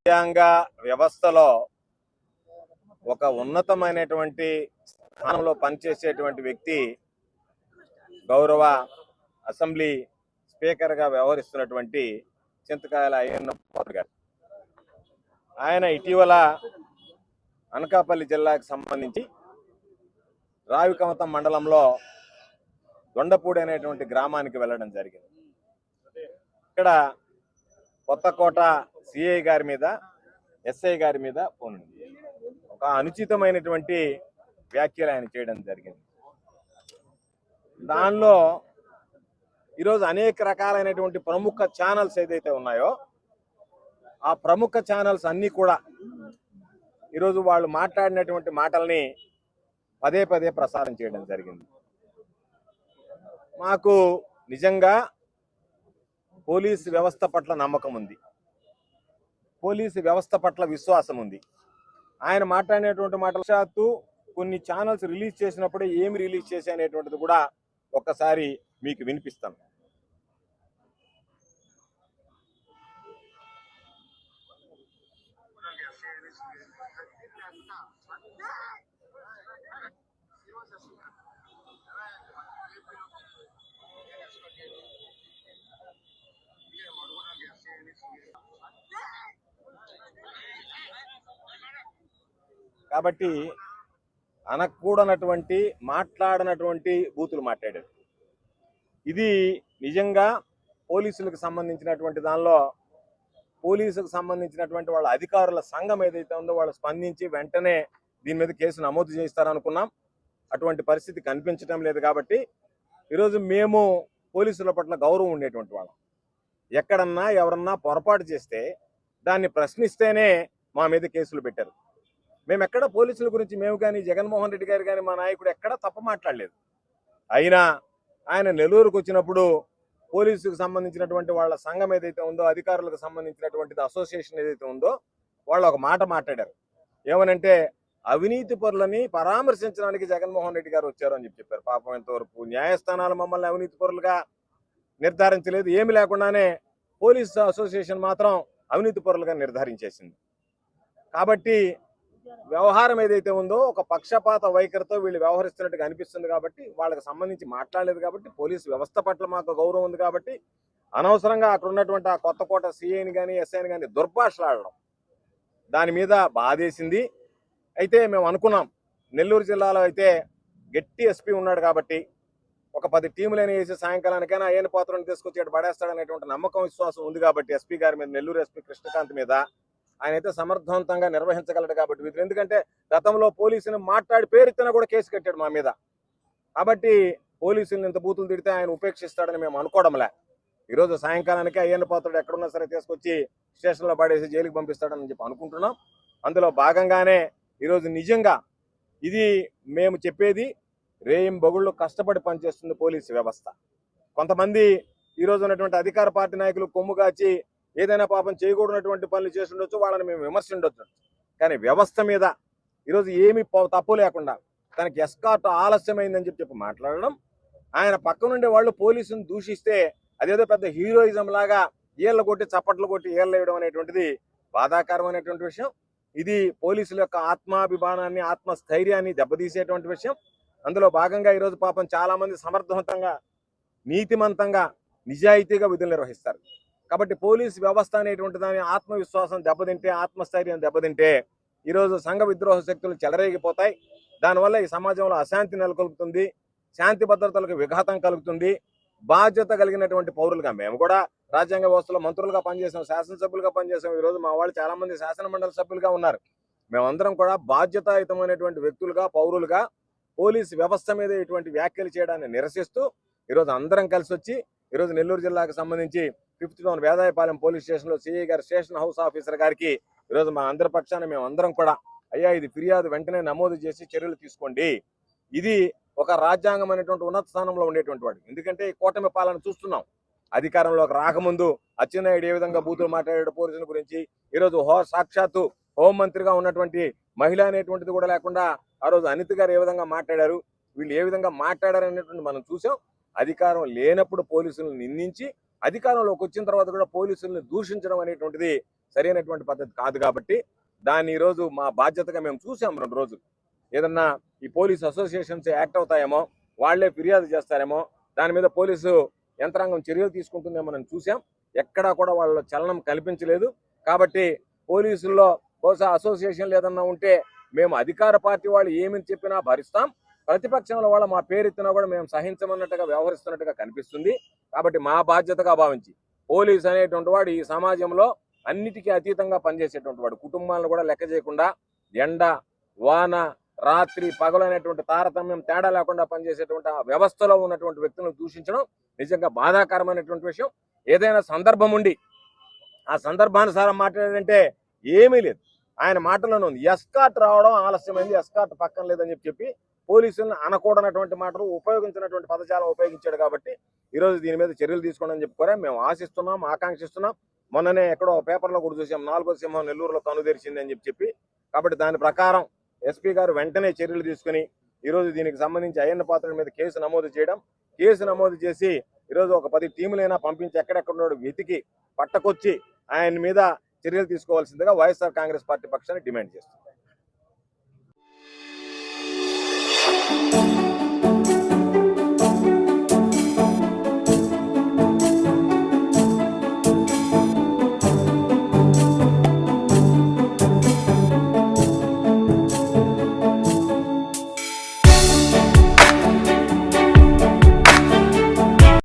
రాజ్యాంగ వ్యవస్థలో ఒక ఉన్నతమైనటువంటి స్థానంలో పనిచేసేటువంటి వ్యక్తి గౌరవ అసెంబ్లీ స్పీకర్గా వ్యవహరిస్తున్నటువంటి చింతకాయల అయ్యన్న గారు. ఆయన ఇటీవల అనకాపల్లి జిల్లాకు సంబంధించి రావికమతం మండలంలో దొండపూడి అనేటువంటి గ్రామానికి వెళ్ళడం జరిగింది. ఇక్కడ కొత్తకోట సిఐ గారి మీద, ఎస్ఐ గారి మీద ఫోన్ ఉంది. ఒక అనుచితమైనటువంటి వ్యాఖ్యలు ఆయన చేయడం జరిగింది. దానిలో ఈరోజు అనేక రకాలైనటువంటి ప్రముఖ ఛానల్స్ ఏదైతే ఉన్నాయో ఆ ప్రముఖ ఛానల్స్ అన్నీ కూడా ఈరోజు వాళ్ళు మాట్లాడినటువంటి మాటల్ని పదే పదే ప్రసారం చేయడం జరిగింది. మాకు నిజంగా పోలీసు వ్యవస్థ పట్ల నమ్మకం ఉంది, పోలీసు వ్యవస్థ పట్ల విశ్వాసం ఉంది. ఆయన మాట్లాడినటువంటి మాటలు కొన్ని ఛానల్స్ రిలీజ్ చేసినప్పుడే ఏమి రిలీజ్ చేసి అనేటువంటిది కూడా ఒక్కసారి మీకు వినిపిస్తాను. కాబట్టి అనకూడనటువంటి మాట్లాడనటువంటి బూతులు మాట్లాడారు. ఇది నిజంగా పోలీసులకు సంబంధించినటువంటి దానిలో పోలీసుకు సంబంధించినటువంటి వాళ్ళ అధికారుల సంఘం ఏదైతే ఉందో వాళ్ళు స్పందించి వెంటనే దీని మీద కేసు నమోదు చేస్తారనుకున్నాం. అటువంటి పరిస్థితి కనిపించడం లేదు. కాబట్టి ఈరోజు మేము పోలీసుల పట్ల గౌరవం ఉండేటువంటి వాళ్ళం. ఎక్కడన్నా ఎవరన్నా పొరపాటు చేస్తే దాన్ని ప్రశ్నిస్తేనే మా మీద కేసులు పెట్టారు. మేము ఎక్కడ పోలీసుల గురించి మేము కానీ జగన్మోహన్ రెడ్డి గారు కానీ మా నాయకుడు ఎక్కడా తప్ప మాట్లాడలేదు. అయినా ఆయన నెల్లూరుకు వచ్చినప్పుడు పోలీసుకు సంబంధించినటువంటి వాళ్ళ సంఘం ఏదైతే ఉందో, అధికారులకు సంబంధించినటువంటిది అసోసియేషన్ ఏదైతే ఉందో, వాళ్ళు ఒక మాట మాట్లాడారు. ఏమనంటే అవినీతి పరులని పరామర్శించడానికి జగన్మోహన్ రెడ్డి గారు వచ్చారు అని చెప్పారు. పాపం ఎంతవరకు న్యాయస్థానాలు మమ్మల్ని అవినీతి పరులుగా నిర్ధారించలేదు. ఏమి లేకుండానే పోలీస్ అసోసియేషన్ మాత్రం అవినీతి పరులుగా నిర్ధారించేసింది. కాబట్టి వ్యవహారం ఏదైతే ఉందో ఒక పక్షపాత వైఖరితో వీళ్ళు వ్యవహరిస్తున్నట్టుగా అనిపిస్తుంది. కాబట్టి వాళ్ళకి సంబంధించి మాట్లాడలేదు. కాబట్టి పోలీసు వ్యవస్థ పట్ల మాకు గౌరవం ఉంది. కాబట్టి అనవసరంగా అక్కడ ఉన్నటువంటి ఆ కొత్తకోట సిఐని కానీ ఎస్ఐని కానీ దుర్భాషలాడడం దాని మీద బాధేసింది. అయితే మేము అనుకున్నాం నెల్లూరు జిల్లాలో అయితే గట్టి ఎస్పీ ఉన్నాడు కాబట్టి ఒక 10 టీములని వేసి సాయంకాలానికైనా అయ్యన్న పాత్రను తీసుకొచ్చి పడేస్తాడనేటువంటి నమ్మకం విశ్వాసం ఉంది. కాబట్టి ఎస్పీ గారి మీద, నెల్లూరు ఎస్పీ కృష్ణకాంత్ మీద ఆయన అయితే సమర్థవంతంగా నిర్వహించగలడు కాబట్టి విధులు. ఎందుకంటే గతంలో పోలీసుని మాట్లాడి పేరెత్తినా కూడా కేసు కట్టాడు మా మీద. కాబట్టి పోలీసులను ఇంత బూతులు తిడితే ఆయన ఉపేక్షిస్తాడని మేము అనుకోవడంలే. ఈరోజు సాయంకాలానికి అయ్యన్న పాత్రుడు ఎక్కడున్నా సరే తీసుకొచ్చి స్టేషన్లో పడేసి జైలుకి పంపిస్తాడని చెప్పి అనుకుంటున్నాం. అందులో భాగంగానే ఈరోజు నిజంగా ఇది మేము చెప్పేది రేయం బగుళ్ళు కష్టపడి పనిచేస్తుంది పోలీసు వ్యవస్థ. కొంతమంది ఈరోజు ఉన్నటువంటి అధికార పార్టీ నాయకులు కొమ్ము కాచి ఏదైనా పాపం చేయకూడనటువంటి పనులు చేసి ఉండొచ్చు, వాళ్ళని మేము విమర్శించవచ్చు. కానీ వ్యవస్థ మీద ఈరోజు ఏమి తప్పు లేకుండా తనకి ఎస్కార్ట్ ఆలస్యమైందని చెప్పి మాట్లాడడం, ఆయన పక్క నుండి వాళ్ళు పోలీసుని దూషిస్తే అదేదో పెద్ద హీరోయిజం లాగా ఏళ్ళు కొట్టి చప్పట్లు కొట్టి ఏళ్ళు వేయడం అనేటువంటిది బాధాకరమైనటువంటి విషయం. ఇది పోలీసుల యొక్క ఆత్మాభిమానాన్ని, ఆత్మస్థైర్యాన్ని దెబ్బతీసేటువంటి విషయం. అందులో భాగంగా ఈరోజు పాపం చాలా మంది సమర్థవంతంగా, నీతిమంతంగా, నిజాయితీగా విధులు నిర్వహిస్తారు. కాబట్టి పోలీసు వ్యవస్థ అనేటువంటి దాని ఆత్మవిశ్వాసం దెబ్బతింటే, ఆత్మస్థైర్యం దెబ్బతింటే ఈరోజు సంఘ విద్రోహ శక్తులు చెలరేగిపోతాయి. దానివల్ల ఈ సమాజంలో అశాంతి నెలకొల్పుతుంది, శాంతి భద్రతలకు విఘాతం కలుగుతుంది. బాధ్యత కలిగినటువంటి పౌరులుగా మేము కూడా రాజ్యాంగ వ్యవస్థలో మంత్రులుగా పనిచేసాం, శాసనసభ్యులుగా పనిచేసాం. ఈరోజు మా వాళ్ళు చాలా మంది శాసన మండలి సభ్యులుగా ఉన్నారు. మేమందరం కూడా బాధ్యతాయుతమైనటువంటి వ్యక్తులుగా, పౌరులుగా పోలీసు వ్యవస్థ మీద ఇటువంటి వ్యాఖ్యలు చేయడాన్ని నిరసిస్తూ ఈరోజు అందరం కలిసి వచ్చి ఈరోజు నెల్లూరు జిల్లాకు సంబంధించి 5th టౌన్ వేదాయపాలెం పోలీస్ స్టేషన్లో సిఐ గారు, స్టేషన్ హౌస్ ఆఫీసర్ గారికి ఈరోజు మా అందరి పక్షాన మేము అందరం కూడా అయ్యా ఇది ఫిర్యాదు వెంటనే నమోదు చేసి చర్యలు తీసుకోండి. ఇది ఒక రాజ్యాంగమైనటువంటి ఉన్నత స్థానంలో ఉండేటువంటి వాడు. ఎందుకంటే ఈ కూటమి పాలన చూస్తున్నాం. అధికారంలోకి రాకముందు అచ్చెన్నాయుడు ఏ విధంగా బూతులు మాట్లాడాడు పోలీసుల గురించి, ఈరోజు సాక్షాత్తు హోంమంత్రిగా ఉన్నటువంటి మహిళ అనేటువంటిది కూడా లేకుండా ఆ రోజు అనిత గారు ఏ విధంగా మాట్లాడారు, వీళ్ళు ఏ విధంగా మాట్లాడారు అనేటువంటి మనం చూసాం. అధికారం లేనప్పుడు పోలీసులను నిందించి అధికారంలోకి వచ్చిన తర్వాత కూడా పోలీసులను దూషించడం అనేటువంటిది సరైనటువంటి పద్ధతి కాదు. కాబట్టి దాన్ని ఈరోజు మా బాధ్యతగా మేము చూసాం 2 రోజులు. ఏదన్నా ఈ పోలీస్ అసోసియేషన్స్ యాక్ట్ అవుతాయేమో, వాళ్లే ఫిర్యాదు చేస్తారేమో, దాని మీద పోలీసు యంత్రాంగం చర్యలు తీసుకుంటుందేమో మనం చూసాం. ఎక్కడా కూడా వాళ్ళ చలనం కల్పించలేదు. కాబట్టి పోలీసుల్లో బహుశా అసోసియేషన్లు ఏదన్నా ఉంటే మేము అధికార పార్టీ వాళ్ళు ఏమని చెప్పినా భరిస్తాం, ప్రతిపక్షంలో వాళ్ళ మా పేరెత్తినా కూడా మేము సహించమన్నట్టుగా వ్యవహరిస్తున్నట్టుగా కనిపిస్తుంది. కాబట్టి మా బాధ్యతగా భావించి పోలీసు అనేటువంటి వాడు ఈ సమాజంలో అన్నిటికీ అతీతంగా పనిచేసేటువంటి వాడు. కుటుంబాలను కూడా లెక్క చేయకుండా ఎండ వాన రాత్రి పగలు అనేటువంటి తారతమ్యం తేడా లేకుండా పనిచేసేటువంటి ఆ వ్యవస్థలో ఉన్నటువంటి వ్యక్తులను దూషించడం నిజంగా బాధాకరమైనటువంటి విషయం. ఏదైనా సందర్భం ఉండి ఆ సందర్భానుసారం మాట్లాడాడంటే ఏమీ లేదు. ఆయన మాటలోనే ఉంది, ఎస్కార్ట్ రావడం ఆలస్యమైంది, ఎస్కార్ట్ పక్కన లేదని చెప్పి పోలీసులను అనకూడనటువంటి మాటలు ఉపయోగించినటువంటి పదజాలం ఉపయోగించాడు. కాబట్టి ఈరోజు దీని మీద చర్యలు తీసుకోండి అని చెప్పుకోరా మేము ఆశిస్తున్నాం, ఆకాంక్షిస్తున్నాం. మొన్ననే ఎక్కడో పేపర్లో కూడా చూసాం, 4వ సింహం నెల్లూరులో కనుదెరిచింది అని చెప్పి. కాబట్టి దాని ప్రకారం ఎస్పీ గారు వెంటనే చర్యలు తీసుకుని ఈరోజు దీనికి సంబంధించి అయ్యన్న పాత్రుడి మీద కేసు నమోదు చేయడం, కేసు నమోదు చేసి ఈరోజు ఒక 10 టీములైనా పంపించి ఎక్కడెక్కడ వెతికి పట్టకొచ్చి ఆయన మీద చర్యలు తీసుకోవాల్సిందిగా వైఎస్ఆర్ కాంగ్రెస్ పార్టీ పక్షాన్ని డిమాండ్ చేస్తుంది.